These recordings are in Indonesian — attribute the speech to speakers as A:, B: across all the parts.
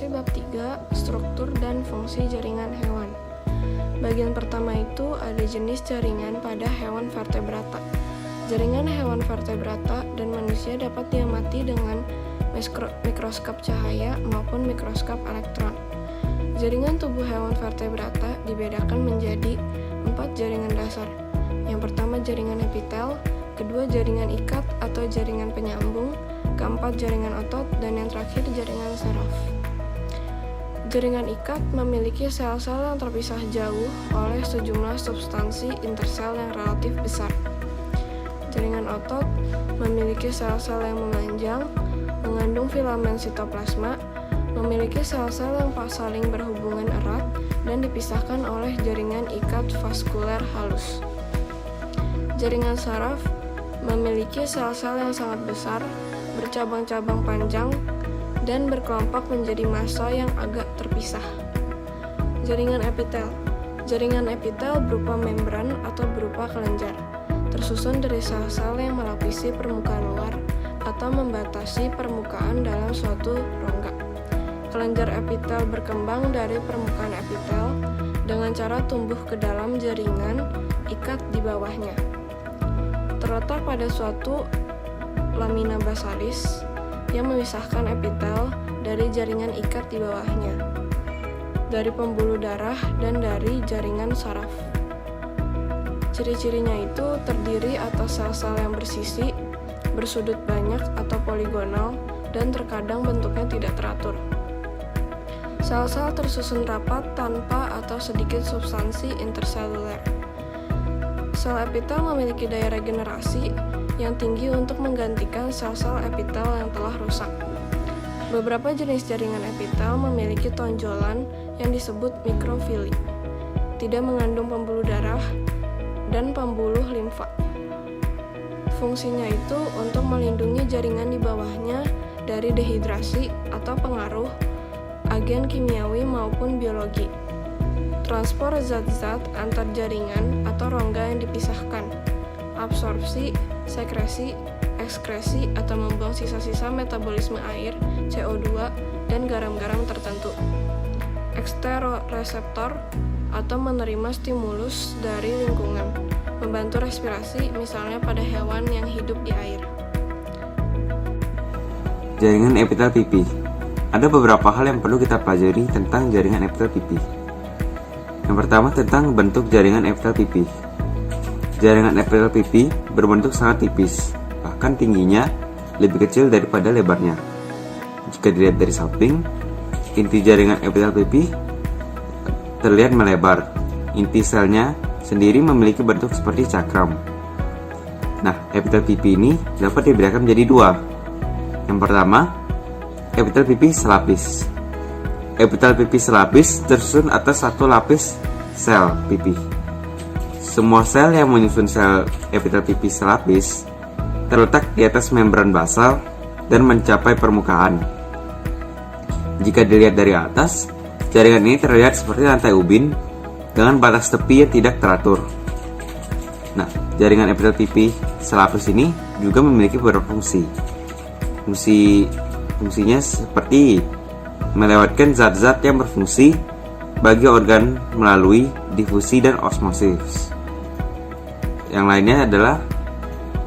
A: Memasuki bab 3, struktur dan fungsi jaringan hewan. Bagian pertama itu ada jenis jaringan pada hewan vertebrata. Jaringan hewan vertebrata dan manusia dapat diamati dengan mikroskop cahaya maupun mikroskop elektron. Jaringan tubuh hewan vertebrata dibedakan menjadi 4 jaringan dasar. Yang pertama jaringan epitel, kedua jaringan ikat atau jaringan penyambung, keempat jaringan otot, dan yang terakhir jaringan saraf. Jaringan ikat memiliki sel-sel yang terpisah jauh oleh sejumlah substansi intersel yang relatif besar. Jaringan otot memiliki sel-sel yang memanjang, mengandung filamen sitoplasma, memiliki sel-sel yang saling berhubungan erat, dan dipisahkan oleh jaringan ikat vaskuler halus. Jaringan saraf memiliki sel-sel yang sangat besar, bercabang-cabang panjang, dan berkelompok menjadi massa yang agak terpisah. Jaringan epitel. Jaringan epitel berupa membran atau berupa kelenjar, tersusun dari sel-sel yang melapisi permukaan luar atau membatasi permukaan dalam suatu rongga. Kelenjar epitel berkembang dari permukaan epitel dengan cara tumbuh ke dalam jaringan ikat di bawahnya. Terletak pada suatu lamina basalis yang memisahkan epitel dari jaringan ikat di bawahnya, dari pembuluh darah dan dari jaringan saraf. Ciri-cirinya itu terdiri atas sel-sel yang bersisi, bersudut banyak atau poligonal, dan terkadang bentuknya tidak teratur. Sel-sel tersusun rapat tanpa atau sedikit substansi interseluler. Sel epitel memiliki daya regenerasi yang tinggi untuk menggantikan sel-sel epitel yang telah rusak. Beberapa jenis jaringan epitel memiliki tonjolan yang disebut mikrofili, tidak mengandung pembuluh darah dan pembuluh limfa. Fungsinya itu untuk melindungi jaringan di bawahnya dari dehidrasi atau pengaruh agen kimiawi maupun biologi. Transport zat-zat antar jaringan atau rongga yang dipisahkan, absorpsi, sekresi, ekskresi atau membuang sisa-sisa metabolisme air, CO2, dan garam-garam tertentu. Eksteroreseptor atau menerima stimulus dari lingkungan, membantu respirasi misalnya pada hewan yang hidup di air.
B: Jaringan epitel pipi. Ada beberapa hal yang perlu kita pelajari tentang jaringan epitel pipi. Yang pertama tentang bentuk jaringan epitel pipi. Jaringan epitel pipi berbentuk sangat tipis, bahkan tingginya lebih kecil daripada lebarnya. Jika dilihat dari samping, inti jaringan epitel pipi terlihat melebar. Inti selnya sendiri memiliki bentuk seperti cakram. Nah, epitel pipi ini dapat dibedakan menjadi dua. Yang pertama, epitel pipi selapis. Epitel pipi selapis tersusun atas satu lapis sel pipi. Semua sel yang menyusun sel epitel pipi selapis terletak di atas membran basal dan mencapai permukaan. Jika dilihat dari atas, jaringan ini terlihat seperti lantai ubin dengan batas tepi yang tidak teratur. Nah, jaringan epitel pipi selapis ini juga memiliki beberapa fungsi. Fungsinya seperti melewatkan zat-zat yang berfungsi bagi organ melalui difusi dan osmosis. Yang lainnya adalah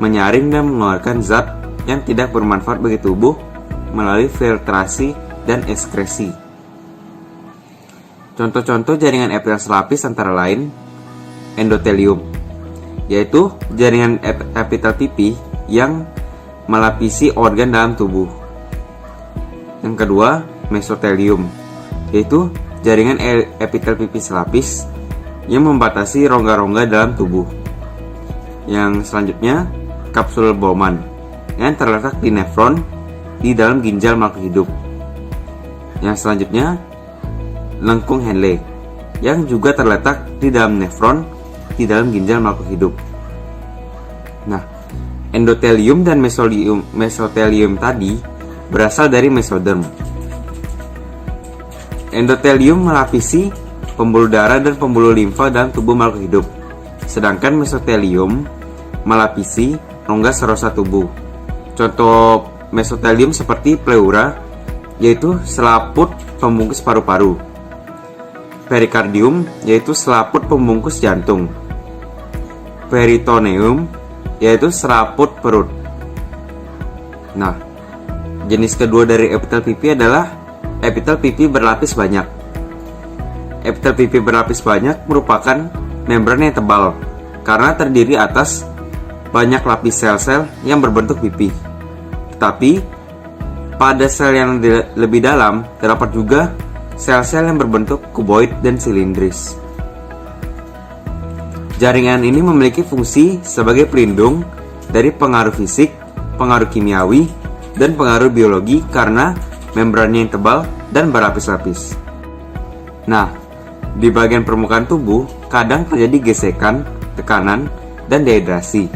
B: menyaring dan mengeluarkan zat yang tidak bermanfaat bagi tubuh melalui filtrasi dan ekskresi. Contoh-contoh jaringan epitel selapis antara lain endotelium, yaitu jaringan epitel pipi yang melapisi organ dalam tubuh. Yang kedua, mesotelium, yaitu jaringan epitel pipi selapis yang membatasi rongga-rongga dalam tubuh. Yang selanjutnya, kapsul Bowman yang terletak di nefron di dalam ginjal makhluk hidup. Yang selanjutnya, lengkung Henle yang juga terletak di dalam nefron di dalam ginjal makhluk hidup. Nah, endotelium dan mesotelium tadi berasal dari mesoderm. Endotelium melapisi pembuluh darah dan pembuluh limfa dalam tubuh makhluk hidup, sedangkan mesotelium melapisi rongga serosa tubuh. Contoh mesotelium seperti pleura, yaitu selaput pembungkus paru-paru. Perikardium yaitu selaput pembungkus jantung. Peritoneum yaitu selaput perut. Nah, jenis kedua dari epitel pipi adalah epitel pipi berlapis banyak. Epitel pipi berlapis banyak merupakan membran yang tebal karena terdiri atas banyak lapis sel-sel yang berbentuk pipi. Tetapi pada sel yang lebih dalam terdapat juga sel-sel yang berbentuk kuboid dan silindris. Jaringan ini memiliki fungsi sebagai pelindung dari pengaruh fisik, pengaruh kimiawi, dan pengaruh biologi karena membrannya yang tebal dan berlapis-lapis. Nah, di bagian permukaan tubuh kadang terjadi gesekan, tekanan, dan dehidrasi,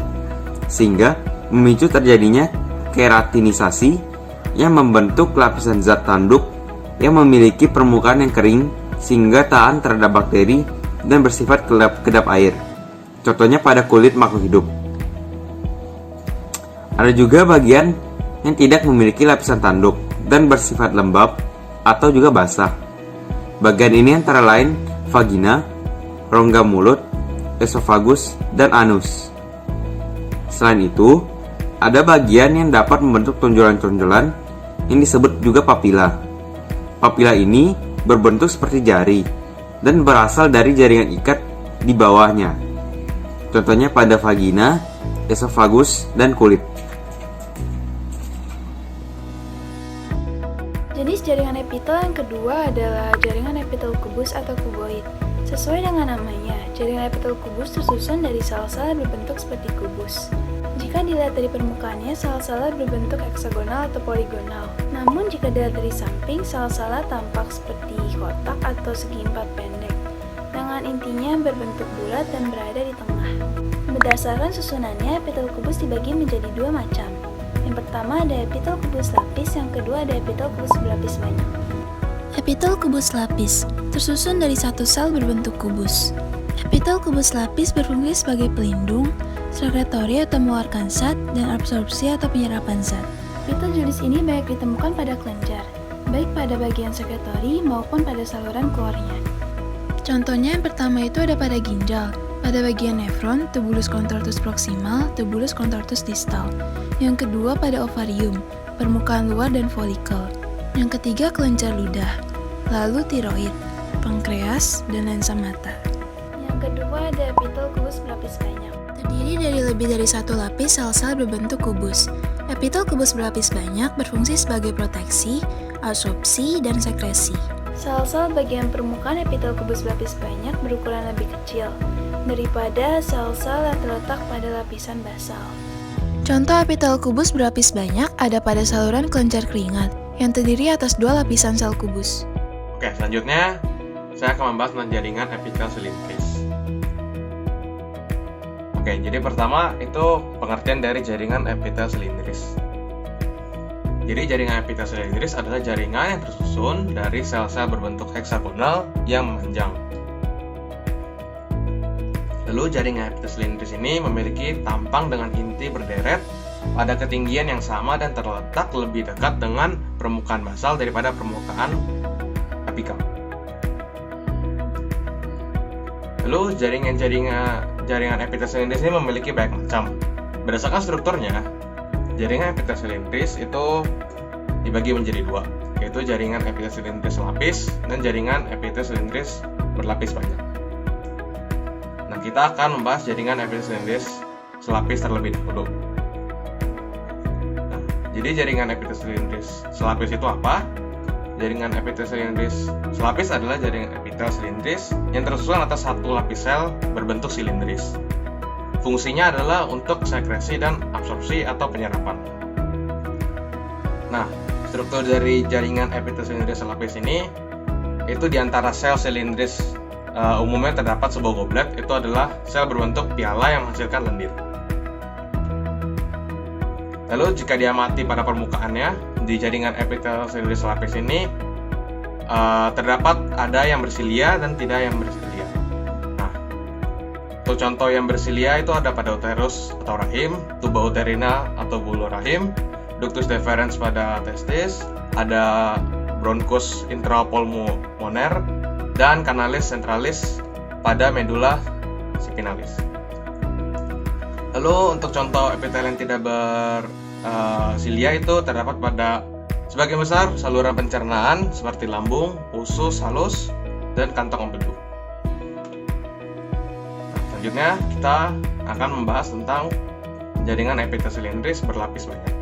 B: sehingga memicu terjadinya keratinisasi yang membentuk lapisan zat tanduk yang memiliki permukaan yang kering sehingga tahan terhadap bakteri dan bersifat kedap air. Contohnya pada kulit makhluk hidup. Ada juga bagian yang tidak memiliki lapisan tanduk dan bersifat lembab atau juga basah. Bagian ini antara lain vagina, rongga mulut, esofagus, dan anus. Selain itu, ada bagian yang dapat membentuk tonjolan-tonjolan yang disebut juga papila. Papila ini berbentuk seperti jari dan berasal dari jaringan ikat di bawahnya. Contohnya pada vagina, esofagus, dan kulit.
C: Jenis jaringan epitel yang kedua adalah jaringan epitel kubus atau kuboid. Sesuai dengan namanya, jaringan epitel kubus tersusun dari sel-sel berbentuk seperti kubus. Jika dilihat dari permukaannya, sel-selnya berbentuk heksagonal atau poligonal. Namun jika dilihat dari samping, sel-selnya tampak seperti kotak atau segi empat pendek, dengan intinya berbentuk bulat dan berada di tengah. Berdasarkan susunannya, epitel kubus dibagi menjadi dua macam. Yang pertama ada epitel kubus lapis, yang kedua ada epitel kubus berlapis banyak.
D: Epitel kubus lapis tersusun dari satu sel berbentuk kubus. Epitel kubus lapis berfungsi sebagai pelindung, sekretori atau mengeluarkan zat, dan absorpsi atau penyerapan zat.
C: Epitel jenis ini banyak ditemukan pada kelenjar, baik pada bagian sekretori maupun pada saluran keluarnya.
D: Contohnya yang pertama itu ada pada ginjal, pada bagian nefron, tubulus contractus proximal, tubulus contractus distal. Yang kedua pada ovarium, permukaan luar dan folikel. Yang ketiga kelenjar ludah, lalu tiroid, pankreas, dan lensa mata.
C: Yang kedua ada epitel kubus berlapis banyak.
D: Terdiri dari lebih dari satu lapis sel-sel berbentuk kubus. Epitel kubus berlapis banyak berfungsi sebagai proteksi, absorpsi, dan sekresi.
C: Sel-sel bagian permukaan epitel kubus berlapis banyak berukuran lebih kecil daripada sel-sel yang terletak pada lapisan basal.
D: Contoh epitel kubus berlapis banyak ada pada saluran kelenjar keringat yang terdiri atas dua lapisan sel kubus.
E: Oke, selanjutnya saya akan membahas tentang jaringan epitel silindris. Oke, jadi pertama itu pengertian dari jaringan epitel silindris. Jadi jaringan epitel silindris adalah jaringan yang tersusun dari sel-sel berbentuk heksagonal yang memanjang. Lalu jaringan epitel silindris ini memiliki tampang dengan inti berderet pada ketinggian yang sama dan terletak lebih dekat dengan permukaan basal daripada permukaan apikal. Lalu jaringan epitel silindris ini memiliki banyak macam. Berdasarkan strukturnya, jaringan epitel silindris itu dibagi menjadi dua, yaitu jaringan epitel silindris lapis dan jaringan epitel silindris berlapis banyak. Nah, kita akan membahas jaringan epitel silindris selapis terlebih dahulu. Nah, jadi jaringan epitel silindris selapis itu apa? Jaringan epitel silindris selapis adalah jaringan epitel silindris yang tersusun atas satu lapis sel berbentuk silindris. Fungsinya adalah untuk sekresi dan absorpsi atau penyerapan. Nah, struktur dari jaringan epitel silindris selapis ini itu di antara sel silindris umumnya terdapat sebuah goblet, itu adalah sel berbentuk piala yang menghasilkan lendir. Lalu jika diamati pada permukaannya, di jaringan epitel silindris selapis ini terdapat ada yang bersilia dan tidak yang bersilia. Nah, untuk contoh yang bersilia itu ada pada uterus atau rahim, tuba uterina atau bulu rahim, ductus deferens pada testis, ada bronkus intrapulmoner, dan kanalis centralis pada medula spinalis. Lalu untuk contoh epitel yang tidak bersilia itu terdapat pada sebagian besar saluran pencernaan seperti lambung, usus halus, dan kantong empedu. Selanjutnya kita akan membahas tentang jaringan epitel silindris berlapis banyak.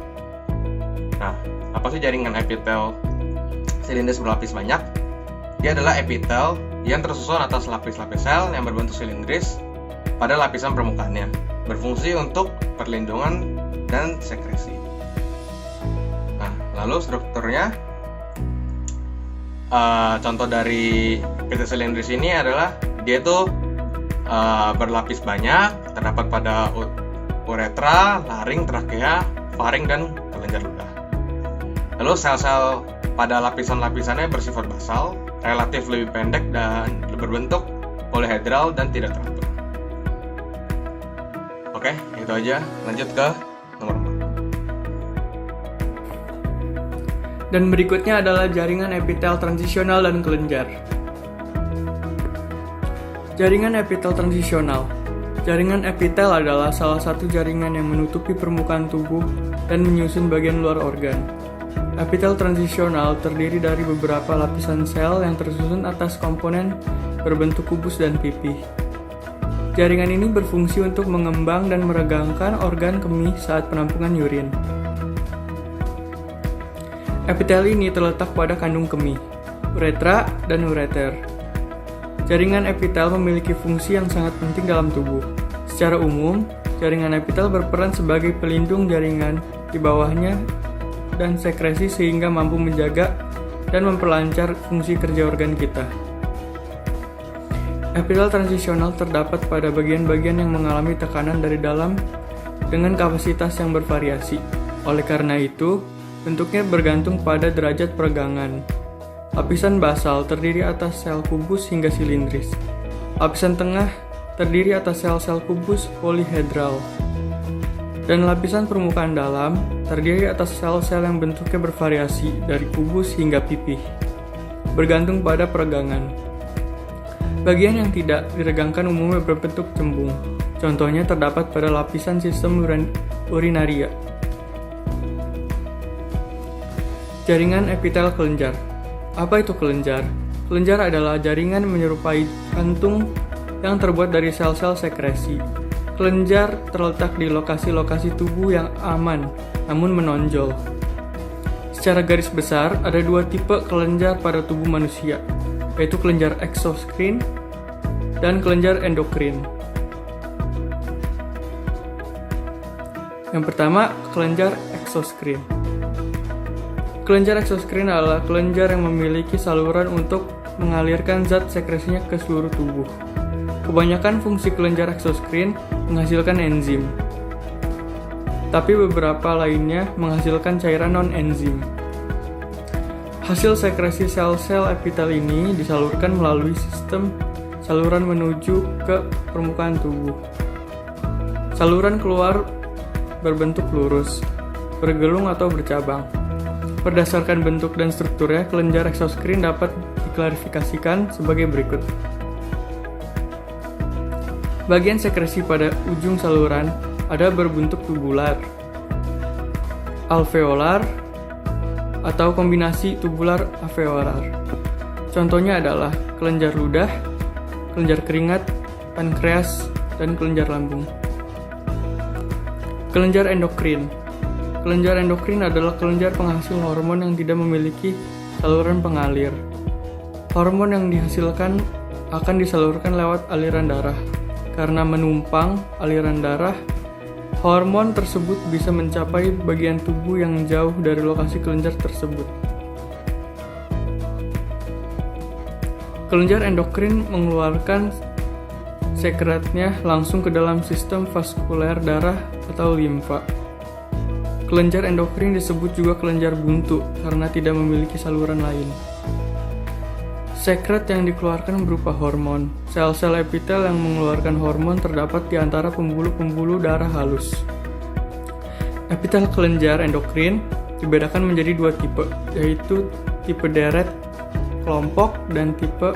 E: Nah, apa sih jaringan epitel silindris berlapis banyak? Dia adalah epitel yang tersusun atas lapis-lapis sel yang berbentuk silindris pada lapisan permukaannya, berfungsi untuk perlindungan dan sekresi. Nah, lalu strukturnya, contoh dari epitel silindris ini adalah dia itu berlapis banyak, terdapat pada uretra, laring, trakea, faring, dan kelenjar ludah. Lalu sel-sel pada lapisan-lapisannya bersifat basal, relatif lebih pendek dan berbentuk polihedral dan tidak teratur. Oke, itu aja. Lanjut ke nomor 4.
F: Dan berikutnya adalah jaringan epitel transisional dan kelenjar. Jaringan epitel transisional. Jaringan epitel adalah salah satu jaringan yang menutupi permukaan tubuh dan menyusun bagian luar organ. Epitel transisional terdiri dari beberapa lapisan sel yang tersusun atas komponen berbentuk kubus dan pipih. Jaringan ini berfungsi untuk mengembang dan meregangkan organ kemih saat penampungan urin. Epitel ini terletak pada kandung kemih, uretra, dan ureter. Jaringan epitel memiliki fungsi yang sangat penting dalam tubuh. Secara umum, jaringan epitel berperan sebagai pelindung jaringan di bawahnya dan sekresi sehingga mampu menjaga dan memperlancar fungsi kerja organ kita. Epitel transisional terdapat pada bagian-bagian yang mengalami tekanan dari dalam dengan kapasitas yang bervariasi. Oleh karena itu, bentuknya bergantung pada derajat peregangan. Lapisan basal terdiri atas sel kubus hingga silindris. Lapisan tengah terdiri atas sel-sel kubus polihedral. Dan lapisan permukaan dalam terdiri atas sel-sel yang bentuknya bervariasi dari kubus hingga pipih, bergantung pada peregangan. Bagian yang tidak diregangkan umumnya berbentuk cembung. Contohnya terdapat pada lapisan sistem urinaria. Jaringan epitel kelenjar. Apa itu kelenjar? Kelenjar adalah jaringan menyerupai kantung yang terbuat dari sel-sel sekresi. Kelenjar terletak di lokasi-lokasi tubuh yang aman, namun menonjol. Secara garis besar, ada dua tipe kelenjar pada tubuh manusia, yaitu kelenjar eksoskrin dan kelenjar endokrin. Yang pertama, kelenjar eksoskrin. Kelenjar eksoskrin adalah kelenjar yang memiliki saluran untuk mengalirkan zat sekresinya ke seluruh tubuh. Kebanyakan fungsi kelenjar eksoskrin menghasilkan enzim, tapi beberapa lainnya menghasilkan cairan non-enzim. Hasil sekresi sel-sel epitel ini disalurkan melalui sistem saluran menuju ke permukaan tubuh. Saluran keluar berbentuk lurus, bergelung atau bercabang. Berdasarkan bentuk dan strukturnya, kelenjar eksoskrin dapat diklarifikasikan sebagai berikut. Bagian sekresi pada ujung saluran ada berbentuk tubular, alveolar, atau kombinasi tubular alveolar. Contohnya adalah kelenjar ludah, kelenjar keringat, pankreas, dan kelenjar lambung. Kelenjar endokrin. Kelenjar endokrin adalah kelenjar penghasil hormon yang tidak memiliki saluran pengalir. Hormon yang dihasilkan akan disalurkan lewat aliran darah. Karena menumpang aliran darah, hormon tersebut bisa mencapai bagian tubuh yang jauh dari lokasi kelenjar tersebut. Kelenjar endokrin mengeluarkan sekretnya langsung ke dalam sistem vaskuler darah atau limfa. Kelenjar endokrin disebut juga kelenjar buntu karena tidak memiliki saluran lain. Sekret yang dikeluarkan berupa hormon. Sel-sel epitel yang mengeluarkan hormon terdapat di antara pembuluh-pembuluh darah halus. Epitel kelenjar endokrin dibedakan menjadi dua tipe, yaitu tipe deret, kelompok, dan tipe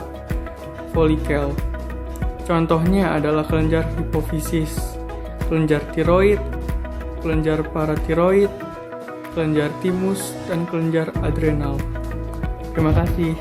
F: folikel. Contohnya adalah kelenjar hipofisis, kelenjar tiroid, kelenjar paratiroid, kelenjar timus, dan kelenjar adrenal. Terima kasih.